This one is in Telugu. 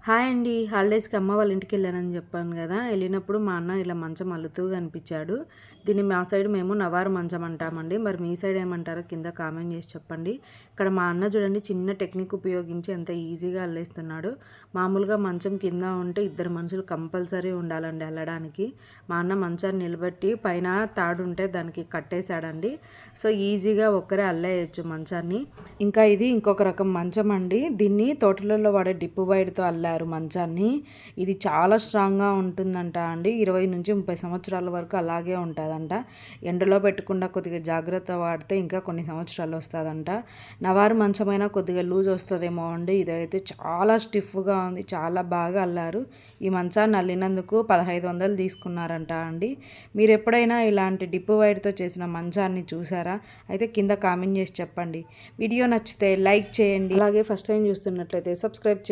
హాయ్ అండి. హాలిడేస్‌కి అమ్మ వాళ్ళ ఇంటికెళ్ళానని చెప్పాను గదా! ఎళ్ళినప్పుడు మా అన్న ఇలా మంచం అల్లుతూ కనిపిచ్చాడు. దీన్ని మా సైడ్ మేము నవారు మంచం అంటామండి. మరి మీ సైడ్ ఏమంటారో కింద కామెంట్ చేసి చెప్పండి. ఇక్కడ మా అన్న చూడండి చిన్న టెక్నిక్ ఉపయోగించి ఎంత ఈజీగా అల్లేస్తున్నాడు. మామూలుగా మంచం కింద ఉంటే ఇద్దరు మనుషులు కంపల్సరీ ఉండాలండి అల్లడానికి. మా అన్న మంచాన్ని నిలబెట్టి పైన తాడుంటే దానికి కట్టేశాడండి. సో, ఈజీగా ఒక్కరే అల్లేయొచ్చు మంచాన్ని. ఇంకా ఇది ఇంకొక రకం మంచం అండి. దీన్ని తోటలలో వాడే డిప్పు వైర్‌తో అల్లారు మంచాన్ని. ఇది చాలా స్ట్రాంగ్‌గా ఉంటుందంట అండి. 20-30 సంవత్సరాల వరకు అలాగే ఉంటదంట. ఎండలో పెట్టకుండా కొద్దిగా జాగ్రత్త వాడితే ఇంకా కొన్ని సంవత్సరాలు వస్తదంట. నవారు మంచమైనా కొద్దిగా లూజ్ వస్తదేమో అండి. ఇదైతే చాలా స్టిఫ్‌గా ఉంది. చాలా బాగా అల్లారు. ఈ మంచాన్ని అల్లినందుకు 1500 తీసుకున్నారంట అండి. మీరెప్పుడైనా ఇలాంటి డిప్పు వైర్‌తో చేసిన మంచాన్ని చూసారా? అయితే కింద కామెంట్ చేసి చెప్పండి. వీడియో నచ్చితే లైక్ చేయండి. అలాగే ఫస్ట్ టైం చూస్తున్నట్లయితే సబ్స్క్రైబ్